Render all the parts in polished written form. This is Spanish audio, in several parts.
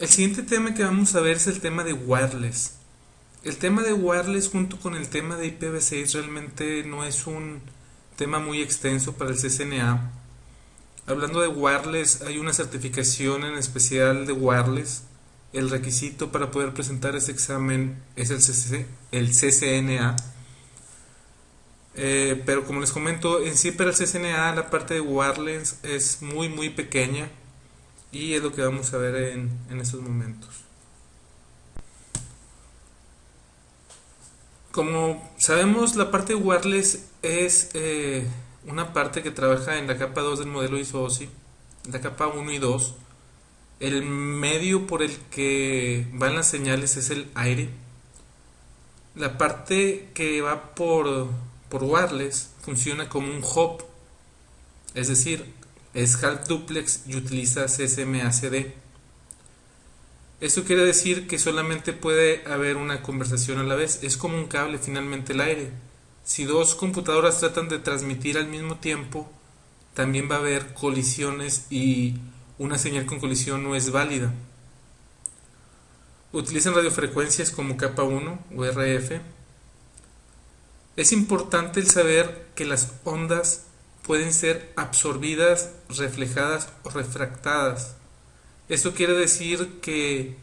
El siguiente tema que vamos a ver es el tema de wireless. El tema de wireless junto con el tema de IPv6 realmente no es un tema muy extenso para el CCNA. Hablando de wireless, hay una certificación en especial de wireless. El requisito para poder presentar ese examen es el CCNA. Pero como les comento, en sí para el CCNA la parte de wireless es muy pequeña y es lo que vamos a ver en estos momentos. Como sabemos, la parte wireless es una parte que trabaja en la capa 2 del modelo ISO-OSI, la capa 1 y 2. El medio por el que van las señales es el aire. La parte que va por wireless funciona como un hub, es decir, es half duplex y utiliza CSMACD. Esto quiere decir que solamente puede haber una conversación a la vez. Es como un cable finalmente el aire. Si dos computadoras tratan de transmitir al mismo tiempo, también va a haber colisiones y una señal con colisión no es válida. Utilizan radiofrecuencias como capa 1 o RF. Es importante el saber que las ondas pueden ser absorbidas, reflejadas o refractadas. Esto quiere decir que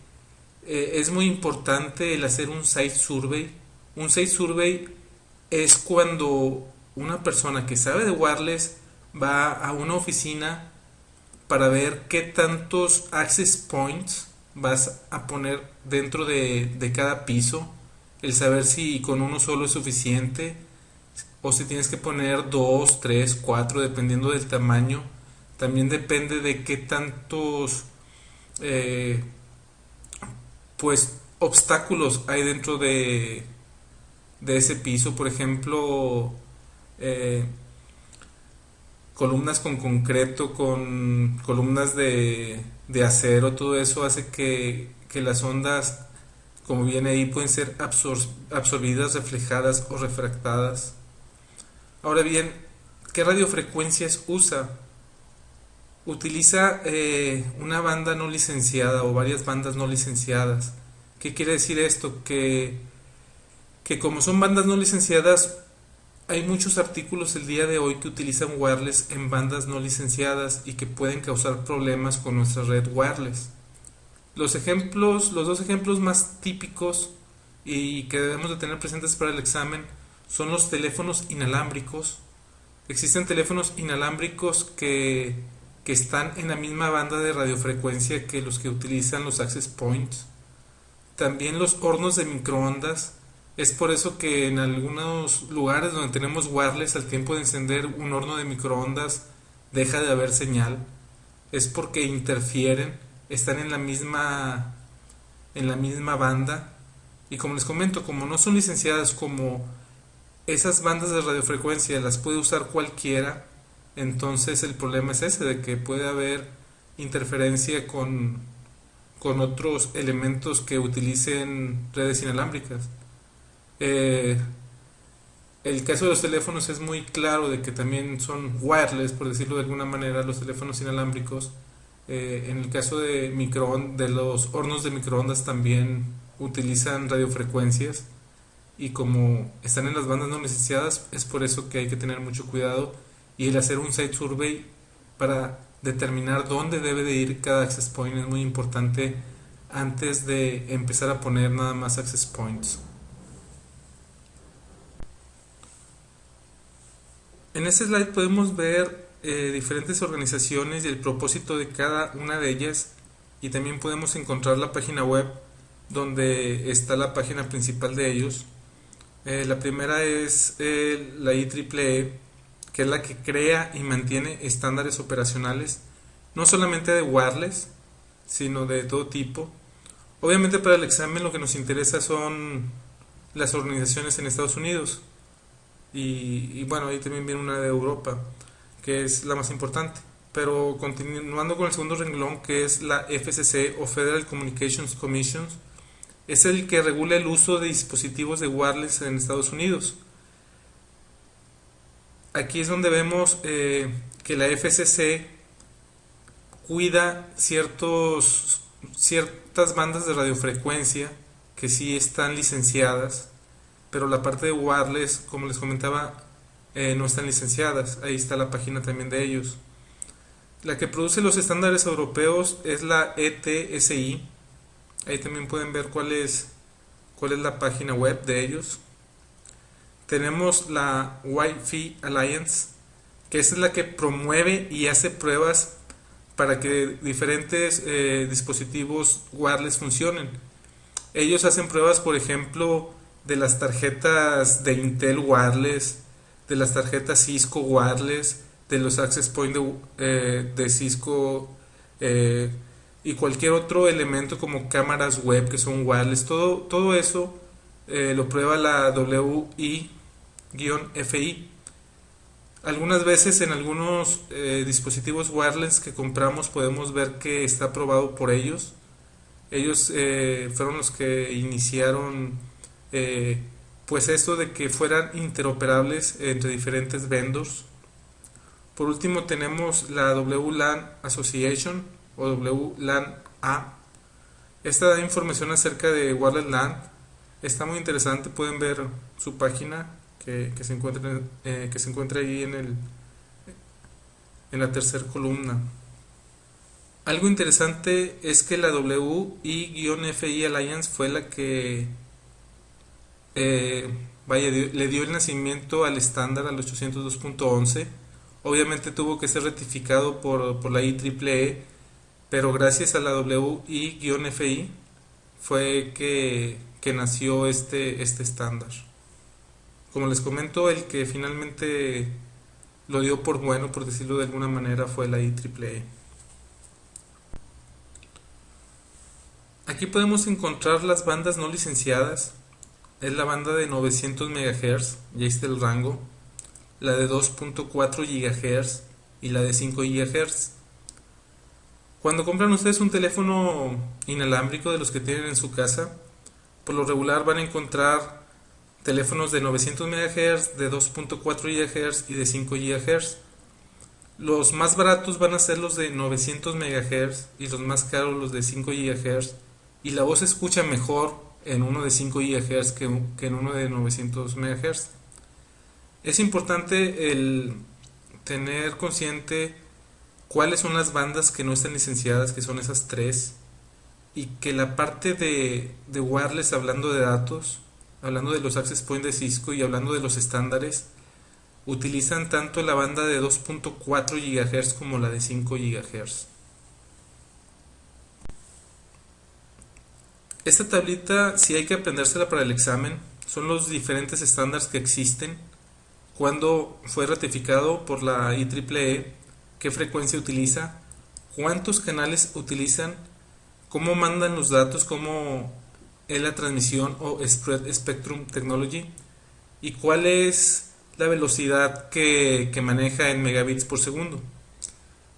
es muy importante el hacer un site survey. Un site survey es cuando una persona que sabe de wireless va a una oficina para ver qué tantos access points vas a poner dentro de cada piso, el saber si con uno solo es suficiente o si tienes que poner dos, tres, cuatro, dependiendo del tamaño. También depende de qué tantos eh, pues obstáculos hay dentro de ese piso. Por ejemplo, eh, columnas con concreto, con columnas de acero, todo eso hace que las ondas, como viene ahí, pueden ser absorbidas, reflejadas o refractadas. Ahora bien, ¿qué radiofrecuencias usa? Utiliza una banda no licenciada o varias bandas no licenciadas. ¿Qué quiere decir esto? Que como son bandas no licenciadas, hay muchos artículos el día de hoy que utilizan wireless en bandas no licenciadas y que pueden causar problemas con nuestra red wireless. Los dos ejemplos más típicos y que debemos de tener presentes para el examen son los teléfonos inalámbricos. Existen teléfonos inalámbricos que están en la misma banda de radiofrecuencia que los que utilizan los access points. También los hornos de microondas. Es por eso que en algunos lugares donde tenemos wireless, al tiempo de encender un horno de microondas deja de haber señal. Es porque interfieren, están en la misma banda. Y como les comento, como no son licenciadas, como esas bandas de radiofrecuencia las puede usar cualquiera, entonces el problema es ese, de que puede haber interferencia con otros elementos que utilicen redes inalámbricas. Eh, el caso de los teléfonos es muy claro de que también son wireless, por decirlo de alguna manera, los teléfonos inalámbricos. En el caso de los hornos de microondas también utilizan radiofrecuencias y como están en las bandas no licenciadas, es por eso que hay que tener mucho cuidado y el hacer un site survey para determinar dónde debe de ir cada access point es muy importante antes de empezar a poner nada más access points. En este slide podemos ver diferentes organizaciones y el propósito de cada una de ellas y también podemos encontrar la página web donde está la página principal de ellos. La primera es la IEEE, que es la que crea y mantiene estándares operacionales, no solamente de wireless, sino de todo tipo. Obviamente para el examen lo que nos interesa son las organizaciones en Estados Unidos y bueno, ahí también viene una de Europa, que es la más importante. Pero continuando con el segundo renglón, que es la FCC o Federal Communications Commission, es el que regula el uso de dispositivos de wireless en Estados Unidos. Aquí es donde vemos que la FCC cuida ciertos ciertas bandas de radiofrecuencia que sí están licenciadas, pero la parte de wireless, como les comentaba, no están licenciadas. Ahí está la página también de ellos. La que produce los estándares europeos es la ETSI. Ahí también pueden ver cuál es la página web de ellos. Tenemos la Wi-Fi Alliance, que esa es la que promueve y hace pruebas para que diferentes dispositivos wireless funcionen. Ellos hacen pruebas, por ejemplo, de las tarjetas de Intel wireless, de las tarjetas Cisco wireless, de los access point de Cisco, y cualquier otro elemento como cámaras web que son wireless. Todo eso lo prueba la WI-FI. Algunas veces en algunos dispositivos wireless que compramos podemos ver que está aprobado por ellos. Ellos fueron los que iniciaron pues esto de que fueran interoperables entre diferentes vendors. Por último tenemos la WLAN Association o WLAN-A. Esta da información acerca de Wireless LAN. Está muy interesante, pueden ver su página que se encuentra ahí en la tercera columna. Algo interesante es que la WI-FI Alliance fue la que le dio el nacimiento al estándar, al 802.11. Obviamente tuvo que ser rectificado por la IEEE, pero gracias a la WI-FI fue que nació este estándar. Como les comento, el que finalmente lo dio por bueno, por decirlo de alguna manera, fue la IEEE. Aquí podemos encontrar las bandas no licenciadas. Es la banda de 900 MHz, ya está el rango, la de 2.4 GHz y la de 5 GHz. Cuando compran ustedes un teléfono inalámbrico de los que tienen en su casa, por lo regular van a encontrar teléfonos de 900 MHz, de 2.4 GHz y de 5 GHz. Los más baratos van a ser los de 900 MHz y los más caros los de 5 GHz, y la voz se escucha mejor en uno de 5 GHz que en uno de 900 MHz. Es importante el tener consciente cuáles son las bandas que no están licenciadas, que son esas tres, y que la parte de wireless, hablando de datos, hablando de los access point de Cisco y hablando de los estándares, utilizan tanto la banda de 2.4 GHz como la de 5 GHz. Esta tablita sí hay que aprendérsela para el examen. Son los diferentes estándares que existen, cuándo fue ratificado por la IEEE, qué frecuencia utiliza, cuántos canales utilizan, cómo mandan los datos, cómo es la transmisión o Spread Spectrum Technology, y cuál es la velocidad que maneja en megabits por segundo.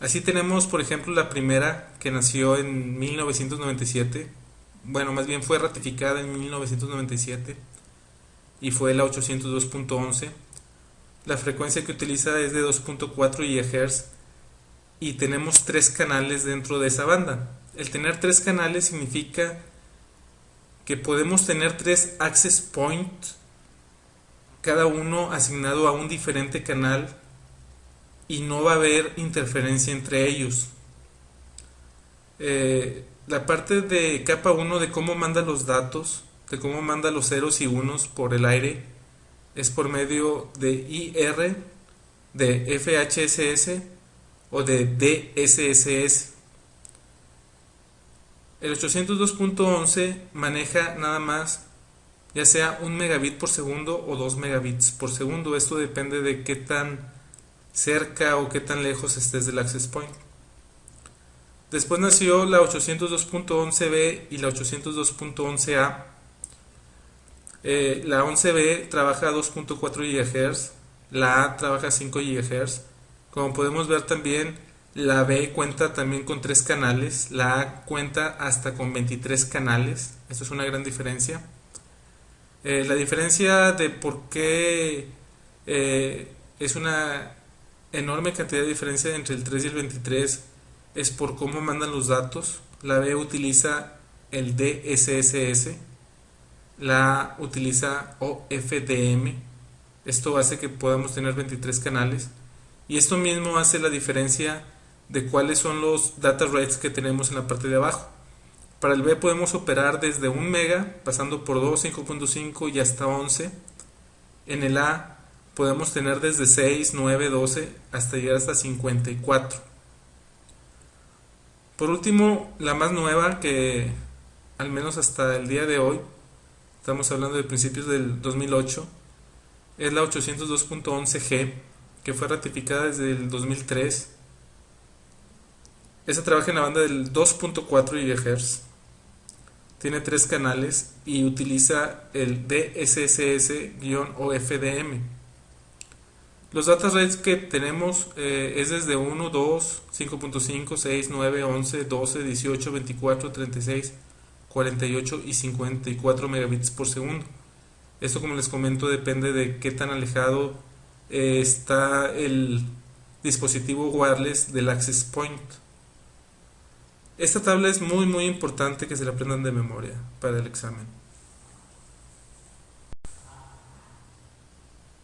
Así tenemos, por ejemplo, la primera, que nació en 1997, bueno, más bien fue ratificada en 1997, y fue la 802.11. La frecuencia que utiliza es de 2.4 GHz y tenemos 3 canales dentro de esa banda. El tener 3 canales significa que podemos tener 3 access points, cada uno asignado a un diferente canal, y no va a haber interferencia entre ellos. La parte de capa 1 de cómo manda los datos, de cómo manda los ceros y unos por el aire, es por medio de IR, de FHSS o de DSSS. El 802.11 maneja nada más ya sea 1 megabit por segundo o 2 megabits por segundo. Esto depende de qué tan cerca o qué tan lejos estés del access point. Después nació la 802.11b y la 802.11a. La 11b trabaja a 2.4 GHz, la A trabaja a 5 GHz. Como podemos ver también, la B cuenta también con 3 canales, la A cuenta hasta con 23 canales. Esto es una gran diferencia. La diferencia de por qué es una enorme cantidad de diferencia entre el 3 y el 23 es por cómo mandan los datos. La B utiliza el DSSS, la A utiliza OFDM. Esto hace que podamos tener 23 canales y esto mismo hace la diferencia de cuáles son los data rates que tenemos en la parte de abajo. Para el B podemos operar desde 1 mega, pasando por 2, 5.5 y hasta 11. En el A podemos tener desde 6, 9, 12 hasta llegar hasta 54. Por último, la más nueva, que al menos hasta el día de hoy, estamos hablando de principios del 2008, es la 802.11g, que fue ratificada desde el 2003. Esta trabaja en la banda del 2.4 GHz. Tiene 3 canales y utiliza el DSSS-OFDM. Los data rates que tenemos es desde 1, 2, 5.5, 6, 9, 11, 12, 18, 24, 36, 48 y 54 megabits por segundo. Esto, como les comento, depende de qué tan alejado está el dispositivo wireless del access point. Esta tabla es muy importante que se la aprendan de memoria para el examen.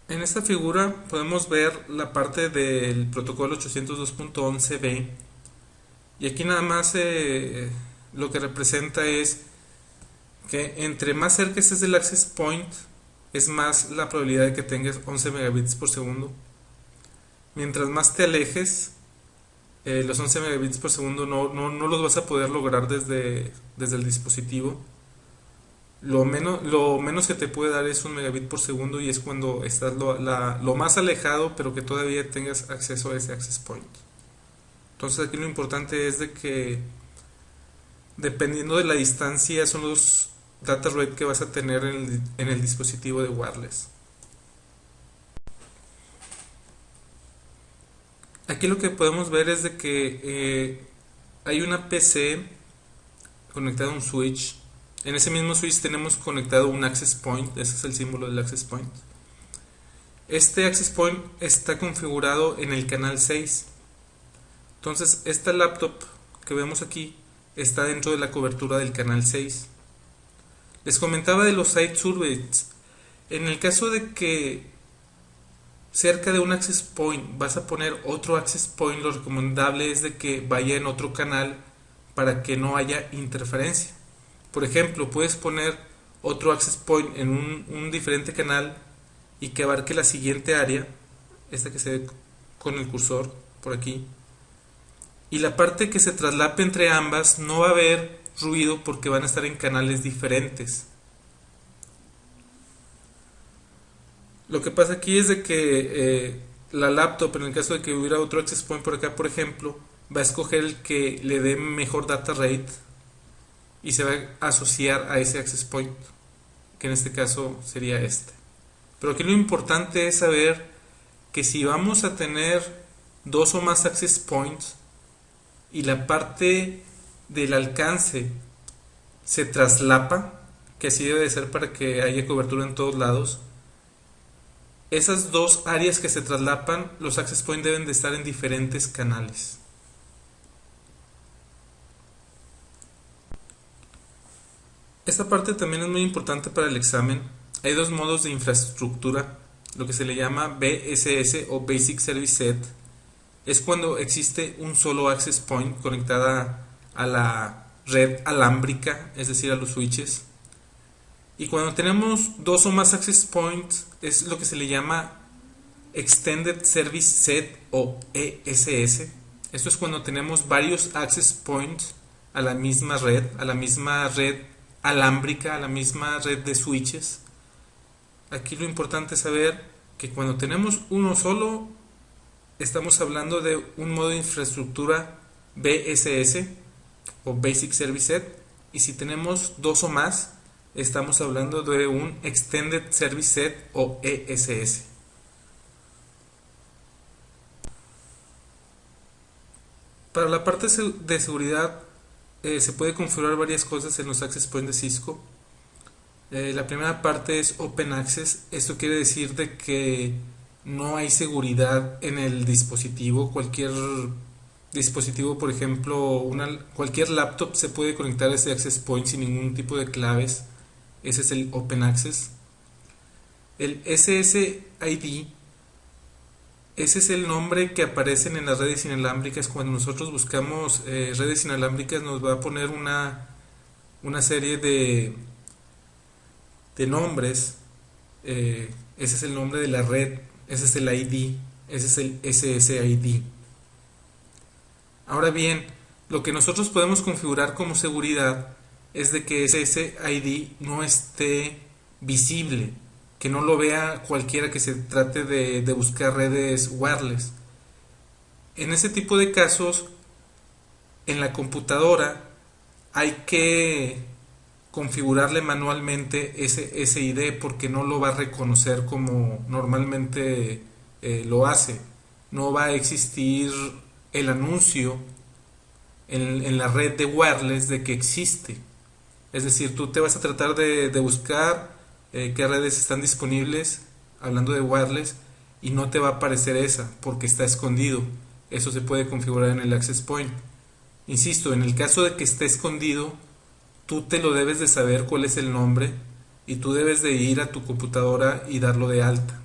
En esta figura podemos ver la parte del protocolo 802.11b y aquí nada más lo que representa es que entre más cerca estés del access point es más la probabilidad de que tengas 11 megabits por segundo. Mientras más te alejes, los 11 megabits por segundo no los vas a poder lograr desde el dispositivo. Lo menos que te puede dar es 1 megabit por segundo y es cuando estás lo más alejado, pero que todavía tengas acceso a ese access point. Entonces aquí lo importante es de que dependiendo de la distancia son los data rate que vas a tener en el dispositivo de wireless. Aquí lo que podemos ver es de que hay una PC conectada a un switch. En ese mismo switch tenemos conectado un access point. Ese es el símbolo del access point. Este access point está configurado en el canal 6. Entonces esta laptop que vemos aquí está dentro de la cobertura del canal 6. Les comentaba de los site surveys. En el caso de que cerca de un access point vas a poner otro access point, lo recomendable es de que vaya en otro canal para que no haya interferencia. Por ejemplo, puedes poner otro access point en un diferente canal y que abarque la siguiente área, esta que se ve con el cursor por aquí, y la parte que se traslape entre ambas no va a haber ruido porque van a estar en canales diferentes. Lo que pasa aquí es de que la laptop, en el caso de que hubiera otro access point por acá, por ejemplo, va a escoger el que le dé mejor data rate y se va a asociar a ese access point, que en este caso sería este. Pero aquí lo importante es saber que si vamos a tener dos o más access points y la parte del alcance se traslapa, que así debe de ser para que haya cobertura en todos lados, esas dos áreas que se traslapan, los access points deben de estar en diferentes canales. Esta parte también es muy importante para el examen. Hay dos modos de infraestructura, lo que se le llama BSS o Basic Service Set. Es cuando existe un solo access point conectada a la red alámbrica, es decir, a los switches. Y cuando tenemos dos o más access points es lo que se le llama Extended Service Set o ESS. Esto es cuando tenemos varios access points a la misma red alámbrica, a la misma red de switches. Aquí lo importante es saber que cuando tenemos uno solo estamos hablando de un modo de infraestructura BSS o Basic Service Set, y si tenemos dos o más estamos hablando de un Extended Service Set o ESS. Para la parte de seguridad se puede configurar varias cosas en los access points de Cisco. La primera parte es Open Access. Esto quiere decir de que no hay seguridad en el dispositivo. Cualquier dispositivo, por ejemplo, cualquier laptop se puede conectar a ese access point sin ningún tipo de claves. Ese es el Open Access. El SSID, ese es el nombre que aparecen en las redes inalámbricas. Cuando nosotros buscamos redes inalámbricas, nos va a poner una serie de nombres. Ese es el nombre de la red, ese es el ID, ese es el SSID. Ahora bien, lo que nosotros podemos configurar como seguridad es de que ese SSID no esté visible, que no lo vea cualquiera que se trate de buscar redes wireless. En ese tipo de casos, en la computadora hay que configurarle manualmente ese SID porque no lo va a reconocer como normalmente lo hace. No va a existir el anuncio en la red de wireless de que existe. Es decir, tú te vas a tratar de buscar qué redes están disponibles hablando de wireless y no te va a aparecer esa porque está escondido. Eso se puede configurar en el access point. Insisto, en el caso de que esté escondido, tú te lo debes de saber cuál es el nombre y tú debes de ir a tu computadora y darlo de alta.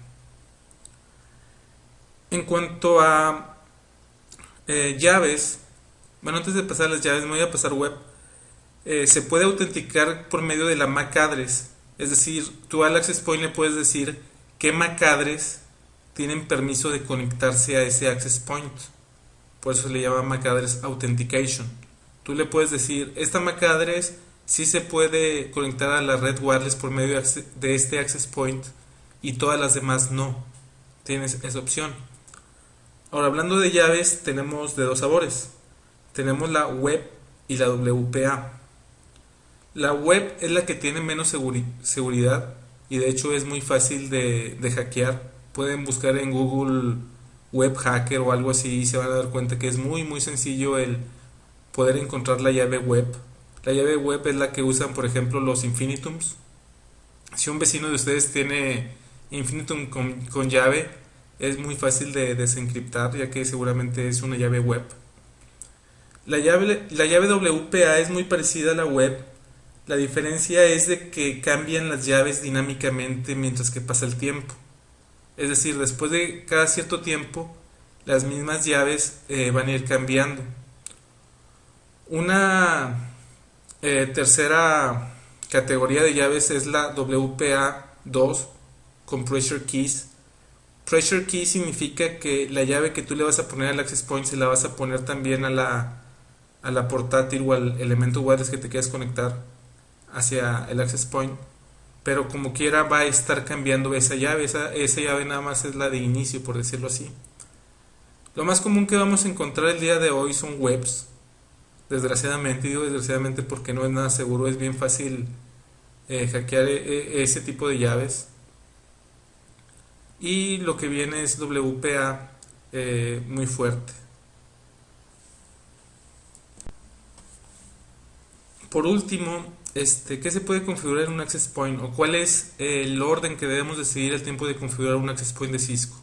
En cuanto a llaves, bueno, antes de pasar las llaves me voy a pasar web. Se puede autenticar por medio de la MAC address, es decir, tú al access point le puedes decir qué MAC address tienen permiso de conectarse a ese access point. Por eso se le llama MAC address authentication. Tú le puedes decir, esta MAC address sí se puede conectar a la red wireless por medio de este access point y todas las demás no. Tienes esa opción. Ahora, hablando de llaves, tenemos de dos sabores. Tenemos la web y la WPA. La web es la que tiene menos seguridad y de hecho es muy fácil de hackear. Pueden buscar en Google web hacker o algo así y se van a dar cuenta que es muy sencillo el poder encontrar la llave web. La llave web es la que usan, por ejemplo, los Infinitums. Si un vecino de ustedes tiene Infinitum con llave, es muy fácil de desencriptar, ya que seguramente es una llave web. La llave WPA es muy parecida a la web. La diferencia es de que cambian las llaves dinámicamente mientras que pasa el tiempo. Es decir, después de cada cierto tiempo, las mismas llaves van a ir cambiando. Una tercera categoría de llaves es la WPA2 con Pressure Keys. Pressure Key significa que la llave que tú le vas a poner al access point se la vas a poner también a la portátil o al elemento wireless que te quieras conectar hacia el access point, pero como quiera va a estar cambiando esa llave. Esa llave nada más es la de inicio, por decirlo así. Lo más común que vamos a encontrar el día de hoy son webs, desgraciadamente. Digo desgraciadamente porque no es nada seguro, es bien fácil hackear ese tipo de llaves. Y lo que viene es WPA muy fuerte. Por último, ¿qué se puede configurar en un access point? ¿O cuál es el orden que debemos de seguir al tiempo de configurar un access point de Cisco?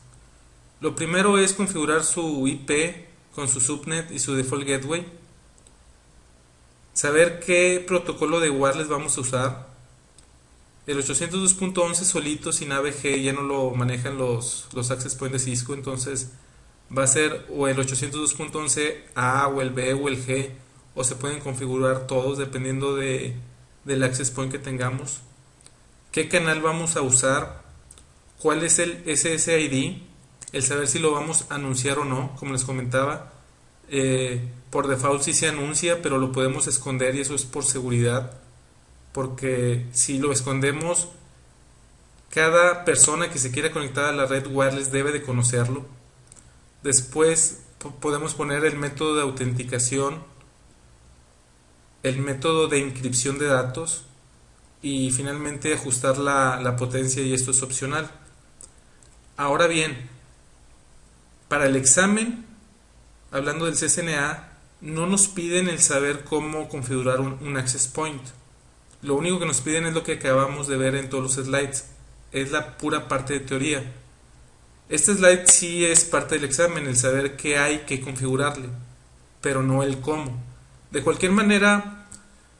Lo primero es configurar su IP con su subnet y su default gateway. Saber qué protocolo de wireless vamos a usar. El 802.11 solito sin AVG ya no lo manejan los access point de Cisco, entonces va a ser o el 802.11A o el B o el G, o se pueden configurar todos dependiendo del access point que tengamos. ¿Qué canal vamos a usar? ¿Cuál es el SSID? El saber si lo vamos a anunciar o no, como les comentaba. Por default sí se anuncia, pero lo podemos esconder y eso es por seguridad. Porque si lo escondemos, cada persona que se quiera conectar a la red wireless debe de conocerlo. Después podemos poner el método de autenticación, el método de encripción de datos y finalmente ajustar la potencia, y esto es opcional. Ahora bien, para el examen, hablando del CCNA, no nos piden el saber cómo configurar un access point. Lo único que nos piden es lo que acabamos de ver en todos los slides. Es la pura parte de teoría. Este slide sí es parte del examen, el saber qué hay que configurarle. pero no el cómo. De cualquier manera,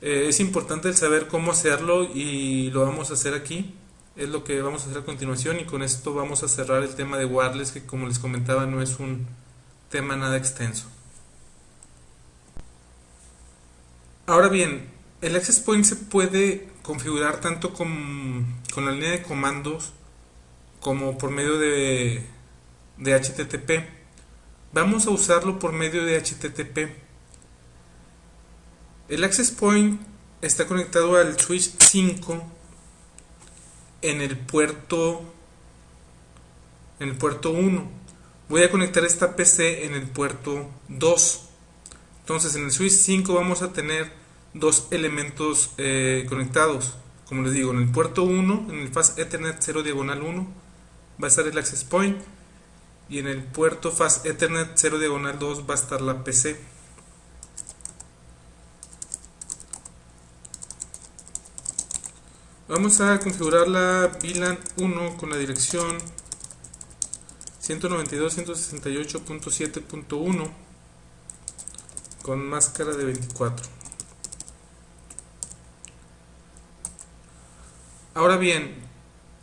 es importante el saber cómo hacerlo y lo vamos a hacer aquí. Es lo que vamos a hacer a continuación y con esto vamos a cerrar el tema de wireless, que como les comentaba no es un tema nada extenso. Ahora bien, el access point se puede configurar tanto con la línea de comandos como por medio de HTTP. Vamos a usarlo por medio de HTTP. El access point está conectado al switch 5 en el puerto 1. Voy a conectar esta PC en el puerto 2. Entonces en el switch 5 vamos a tener dos elementos conectados. Como les digo, en el puerto 1, en el Fast Ethernet 0/1, va a estar el access point, y en el puerto Fast Ethernet 0/2 va a estar la PC. Vamos a configurar la VLAN 1 con la dirección 192.168.7.1 con máscara de 24. Ahora bien,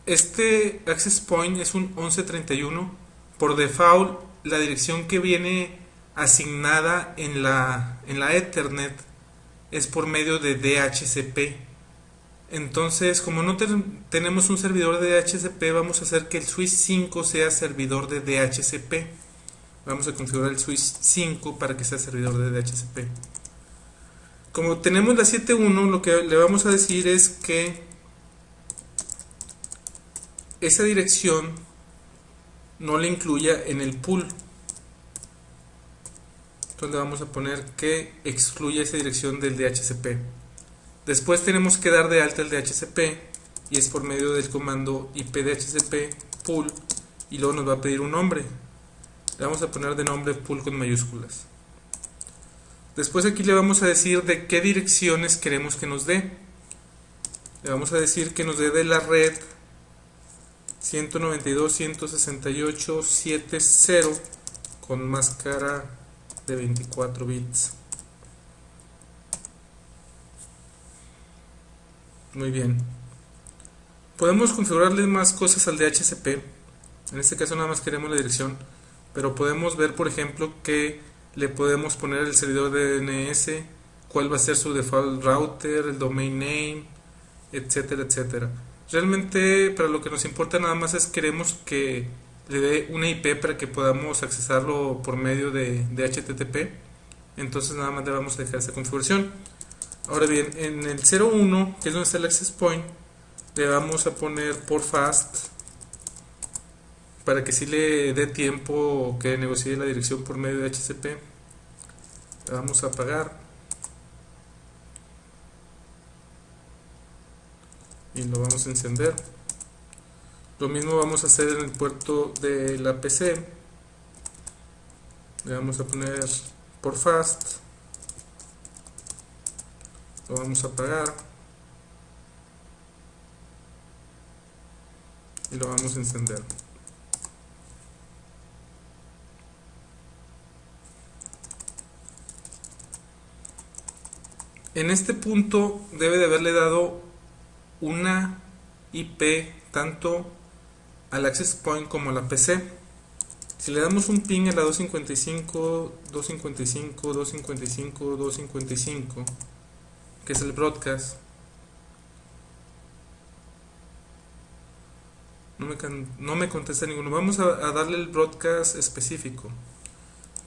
este access point es un 1131. Por default, la dirección que viene asignada en la Ethernet es por medio de DHCP. Entonces, como no tenemos un servidor de DHCP, vamos a hacer que el switch 5 sea servidor de DHCP. Vamos a configurar el switch 5 para que sea servidor de DHCP. Como tenemos la 7.1, lo que le vamos a decir es que esa dirección no la incluya en el pool. Entonces le vamos a poner que excluya esa dirección del DHCP. Después tenemos que dar de alta el DHCP y es por medio del comando ipdhcp pool, y luego nos va a pedir un nombre. Le vamos a poner de nombre pool con mayúsculas. Después aquí le vamos a decir de qué direcciones queremos que nos dé. Le vamos a decir que nos dé de la red 192.168.7.0 con máscara de 24 bits. Muy bien. Podemos configurarle más cosas al DHCP. En este caso nada más queremos la dirección, pero podemos ver, por ejemplo, que le podemos poner el servidor de DNS, cuál va a ser su default router, el domain name, etcétera, etcétera. Realmente para lo que nos importa nada más es queremos que le dé una IP para que podamos accesarlo por medio de HTTP. Entonces nada más le vamos a dejar esa configuración. Ahora bien, en el 01, que es donde está el access point, le vamos a poner por fast para que sí le dé tiempo que negocie la dirección por medio de HCP. Le vamos a apagar y lo vamos a encender. Lo mismo vamos a hacer en el puerto de la PC. Le vamos a poner por fast, lo vamos a apagar y lo vamos a encender. En este punto debe de haberle dado una IP tanto al access point como a la PC. Si le damos un ping a la 255.255.255.255, que es el broadcast, no me contesta ninguno. Vamos a darle el broadcast específico,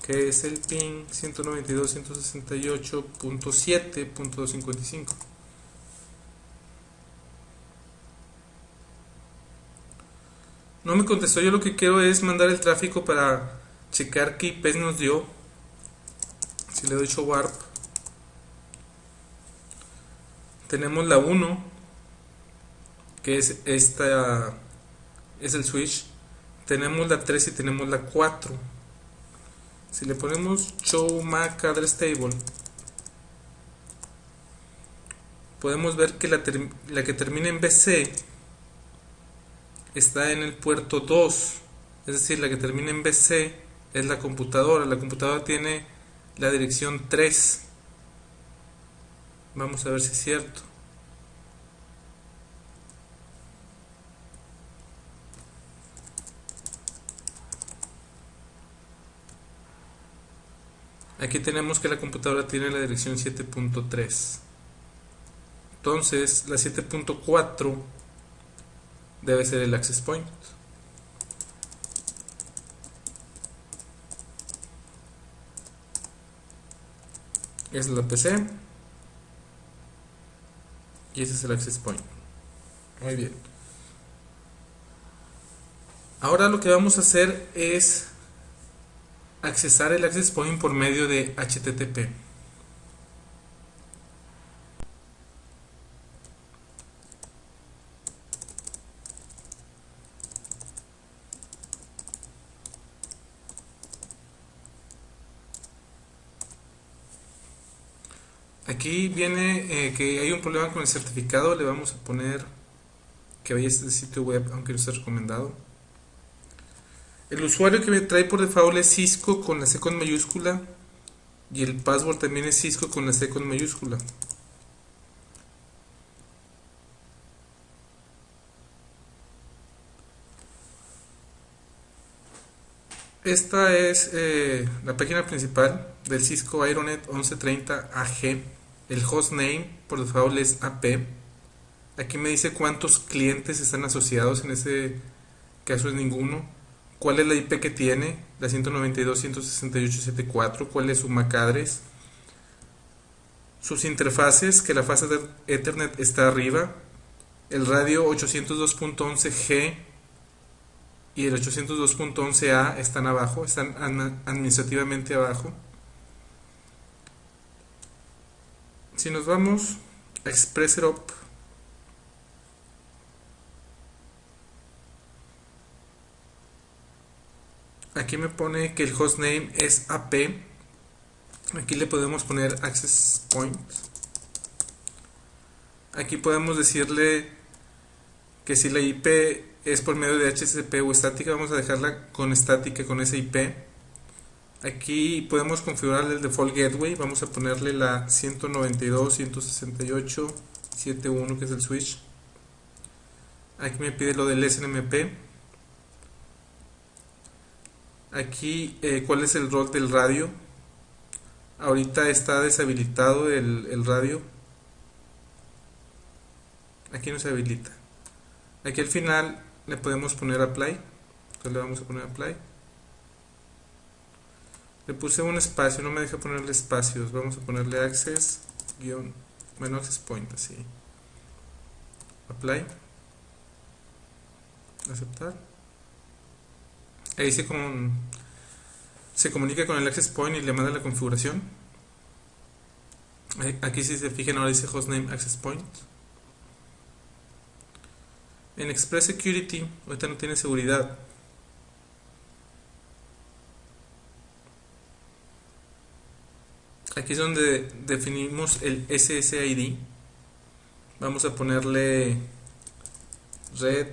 que es el ping 192.168.7.255. No me contestó. Yo lo que quiero es mandar el tráfico para checar qué IP nos dio. Si le doy show warp, tenemos la 1, que es esta, es el switch. Tenemos la 3 y tenemos la 4. Si le ponemos show MAC address table, podemos ver que la que termina en BC está en el puerto 2. Es decir, la que termina en BC es la computadora. La computadora tiene la dirección 3. Vamos a ver si es cierto. Aquí tenemos que la computadora tiene la dirección 7.3. Entonces la 7.4 debe ser el access point. Esa es la PC y ese es el access point. Muy bien. Ahora lo que vamos a hacer es accesar el access point por medio de HTTP. Aquí viene que hay un problema con el certificado. Le vamos a poner que vaya a este sitio web, aunque no esté recomendado. El usuario que me trae por default es Cisco con la C con mayúscula, y el password también es Cisco con la C con mayúscula. Esta es la página principal del Cisco Aeronet 1130 AG. El hostname por default es AP. Aquí me dice cuántos clientes están asociados, en ese caso es ninguno. ¿Cuál es la IP que tiene? La 192.168.7.4. ¿Cuál es su MAC address? Sus interfaces, que la fase de Ethernet está arriba. El radio 802.11G y el 802.11A están abajo, están administrativamente abajo. Si nos vamos a ExpressRop, aquí me pone que el hostname es AP. Aquí le podemos poner access point. Aquí podemos decirle que si la IP es por medio de HTTP o estática, vamos a dejarla con estática, con esa IP. Aquí podemos configurar el default gateway. Vamos a ponerle la 192.168.7.1, que es el switch. Aquí me pide lo del SNMP. Aquí cuál es el rol del radio. Ahorita está deshabilitado el radio. Aquí no se habilita. Aquí al final le podemos poner apply. Entonces le vamos a poner apply. Le puse un espacio, no me deja ponerle espacios. Vamos a ponerle access access point, así. Apply. Aceptar. Ahí se comunica con el access point y le manda la configuración. Aquí, si se fijan, ahora dice hostname access point. En Express Security ahorita no tiene seguridad. Aquí es donde definimos el SSID. Vamos a ponerle red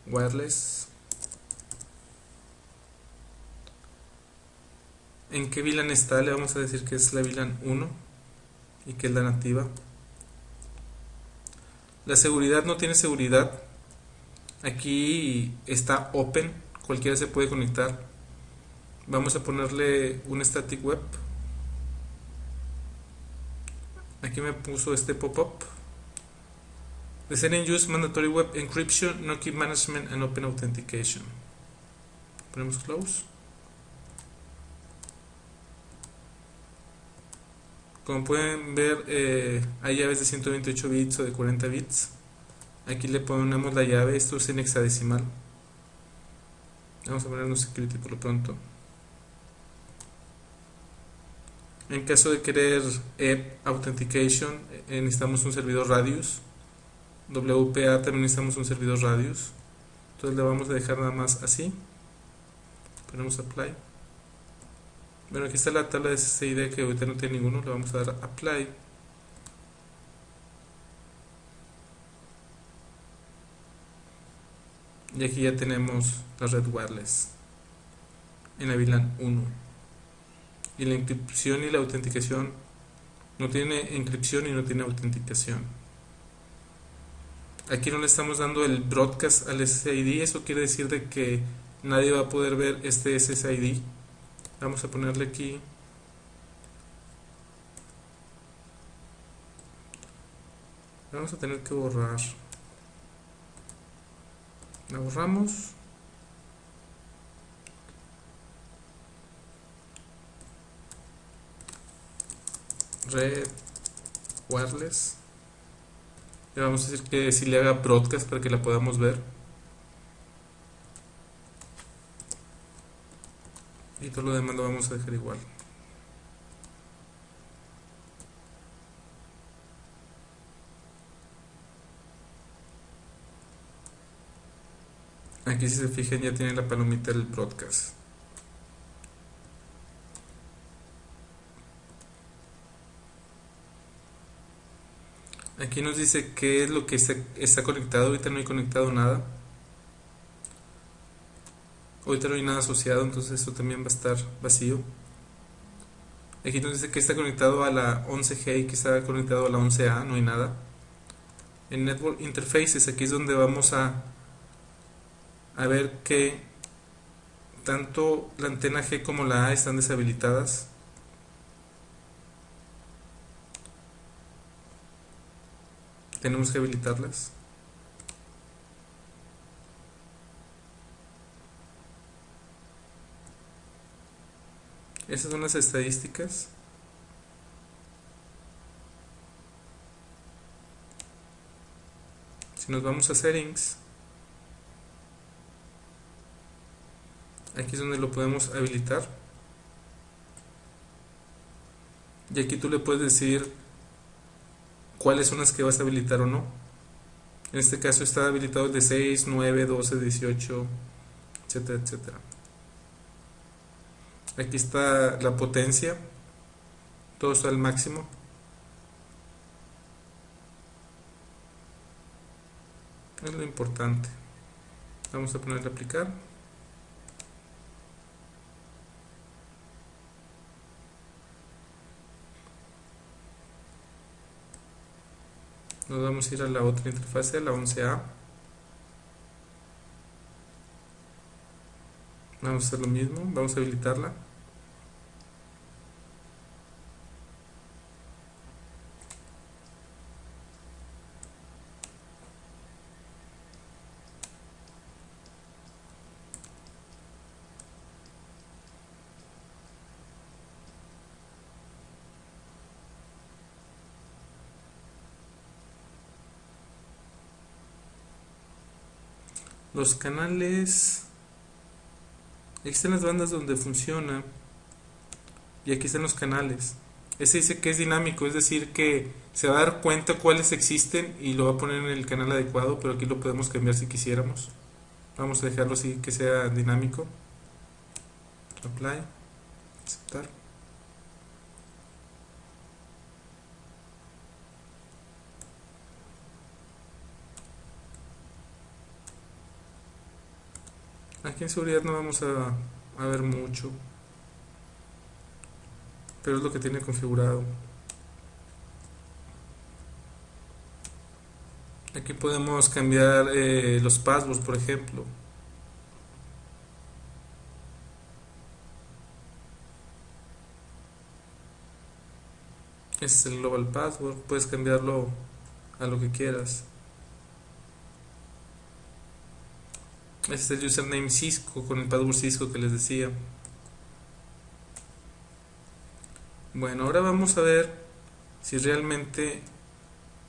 wireless. ¿En qué VLAN está? Le vamos a decir que es la VLAN 1 y que es la nativa. La seguridad no tiene seguridad. Aquí está open, cualquiera se puede conectar. Vamos a ponerle un static web. Aquí me puso este pop-up. The setting use mandatory web encryption, no key management and open authentication. Ponemos close. Como pueden ver, hay llaves de 128 bits o de 40 bits. Aquí le ponemos la llave, esto es en hexadecimal. Vamos a ponernos security por lo pronto. En caso de querer authentication, necesitamos un servidor radius. WPA también necesitamos un servidor radius. Entonces le vamos a dejar nada más así. Ponemos apply. Bueno, aquí está la tabla de SSID que ahorita no tiene ninguno. Le vamos a dar apply. Y aquí ya tenemos la red wireless en la VLAN 1. Y la encripción y la autenticación no tiene encripción y no tiene autenticación. Aquí no le estamos dando el broadcast al SSID, eso quiere decir de que nadie va a poder ver este SSID. Vamos a ponerle aquí vamos a tener que borrar. La borramos. Red wireless. Le vamos a decir que si le haga broadcast para que la podamos ver. Y todo lo demás lo vamos a dejar igual. Aquí si se fijan ya tiene la palomita del broadcast. Aquí nos dice qué es lo que está conectado. Ahorita no hay conectado nada. Ahorita no hay nada asociado, entonces esto también va a estar vacío. Aquí nos dice que está conectado a la 11G y que está conectado a la 11A, no hay nada. En Network Interfaces, aquí es donde vamos a ver que tanto la antena G como la A están deshabilitadas. Tenemos que habilitarlas. Esas son las estadísticas. Si nos vamos a Settings, aquí es donde lo podemos habilitar. Y aquí tú le puedes decir cuáles son las que vas a habilitar o no. En este caso está habilitado el de 6, 9, 12, 18, etcétera, etcétera. Aquí está la potencia. Todo está al máximo. Es lo importante. Vamos a ponerle a aplicar. Nos vamos a ir a la otra interfase, a la 11A. Vamos a hacer lo mismo, vamos a habilitarla. Los canales, aquí están las bandas donde funciona y aquí están los canales. Ese dice que es dinámico, es decir que se va a dar cuenta cuáles existen y lo va a poner en el canal adecuado, pero aquí lo podemos cambiar si quisiéramos. Vamos a dejarlo así que sea dinámico. Apply, aceptar. Aquí en seguridad no vamos a ver mucho, pero es lo que tiene configurado. Aquí podemos cambiar los passwords, por ejemplo. Este es el global password, puedes cambiarlo a lo que quieras. Este es el username Cisco con el password Cisco que les decía. Bueno, ahora vamos a ver si realmente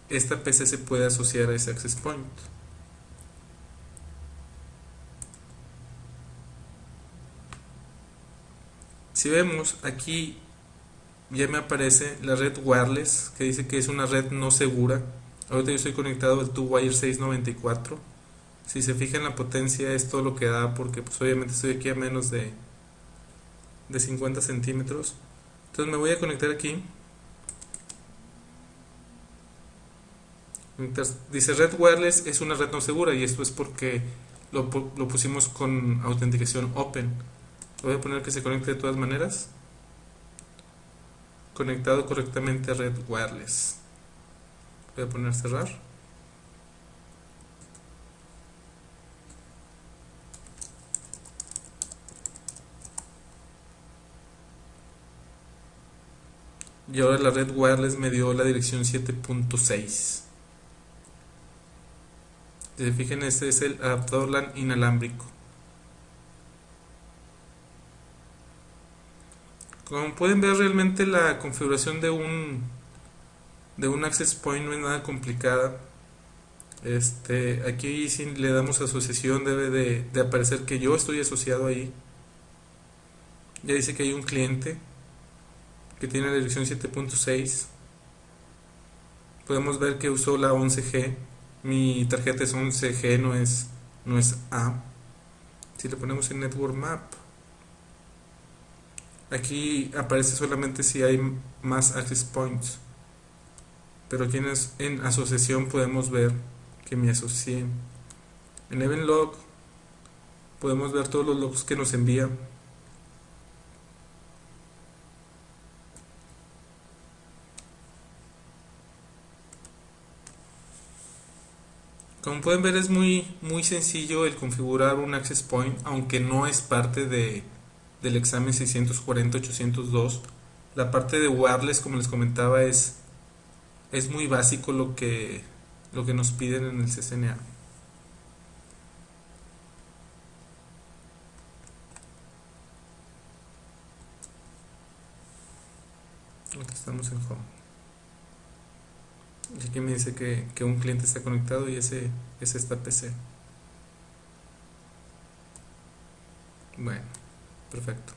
esta PC se puede asociar a ese access point. Si vemos aquí ya me aparece la red wireless que dice que es una red no segura. Ahorita yo estoy conectado al 2Wire 694. Si se fijan la potencia es todo lo que da porque pues obviamente estoy aquí a menos de 50 centímetros. Entonces me voy a conectar aquí. Dice red wireless es una red no segura y esto es porque lo pusimos con autenticación open. Voy a poner que se conecte de todas maneras. conectado correctamente a red wireless. Voy a poner cerrar. Y ahora la red wireless me dio la dirección 7.6. Si se fijan, este es el adaptador LAN inalámbrico. Como pueden ver, realmente la configuración de un access point no es nada complicada. Aquí si le damos asociación debe de aparecer que yo estoy asociado ahí. Ya dice que hay un cliente que tiene la dirección 7.6. Podemos ver que usó la 11G. Mi tarjeta es 11G, no es A. Si le ponemos en Network Map, aquí aparece solamente si hay más access points, pero aquí en asociación podemos ver que me asocié. En Event Log podemos ver todos los logs que nos envía. Como pueden ver, es muy sencillo el configurar un access point, aunque no es parte del examen 640-802. La parte de wireless, como les comentaba, es muy básico lo que nos piden en el CCNA. Aquí estamos en Home. Y aquí me dice que un cliente está conectado y ese es esta PC. Bueno, perfecto.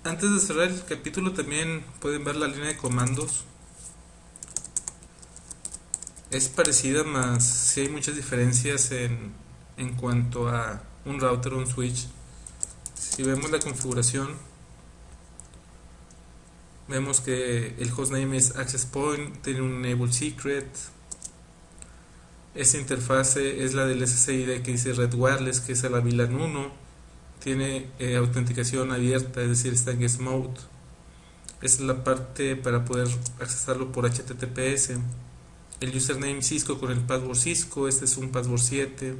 Antes de cerrar el capítulo, también pueden ver la línea de comandos. Es parecida, más sí hay muchas diferencias en cuanto a un router o un switch. Si vemos la configuración, vemos que el hostname es access point, tiene un enable secret. Esta interfase es la del SSID que dice red wireless, que es la VLAN 1. Tiene autenticación abierta, es decir, está en guest mode. Esta es la parte para poder accesarlo por HTTPS. El username Cisco con el password Cisco, este es un password 7.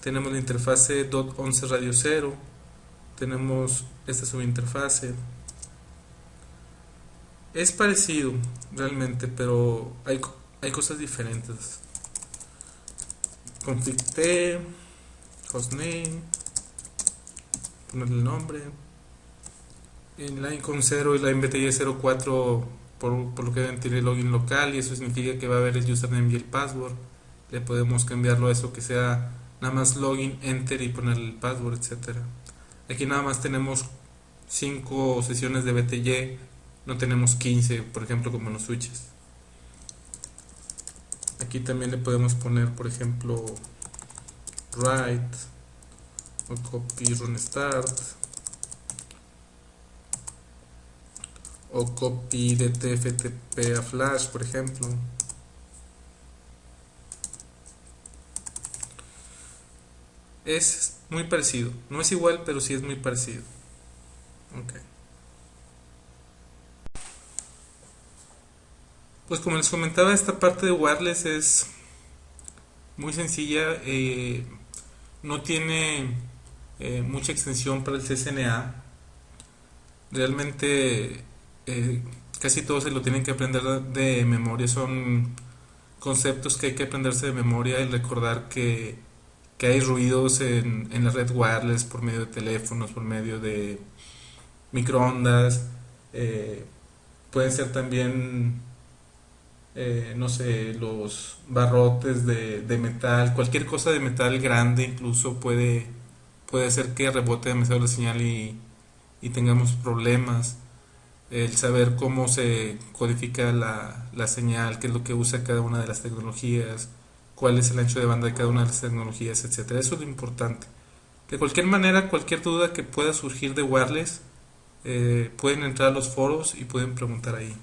Tenemos la interfase .11 radio 0. Tenemos esta subinterfase. Es parecido realmente, pero hay cosas diferentes. Config T, hostname, ponerle el nombre. Inline con 0 y la MBTI 04, por lo que deben tener login local, y eso significa que va a haber el username y el password. Le podemos cambiarlo a eso que sea nada más login, enter y ponerle el password, etcétera. Aquí nada más tenemos 5 sesiones de BTY, no tenemos 15, por ejemplo, como en los switches. Aquí también le podemos poner, por ejemplo, write o copy run start o copy de TFTP a flash, por ejemplo. Es muy parecido, no es igual, pero sí es muy parecido. Okay. Pues como les comentaba, esta parte de wireless es muy sencilla, no tiene mucha extensión para el CCNA. Realmente casi todo se lo tienen que aprender de memoria, son conceptos que hay que aprenderse de memoria y recordar que hay ruidos en la red wireless por medio de teléfonos, por medio de microondas, pueden ser también no sé, los barrotes de metal, cualquier cosa de metal grande incluso puede hacer que rebote demasiado la señal y tengamos problemas. El saber cómo se codifica la señal, qué es lo que usa cada una de las tecnologías, cuál es el ancho de banda de cada una de las tecnologías, etcétera. Eso es lo importante. De cualquier manera, cualquier duda que pueda surgir de wireless, pueden entrar a los foros y pueden preguntar ahí.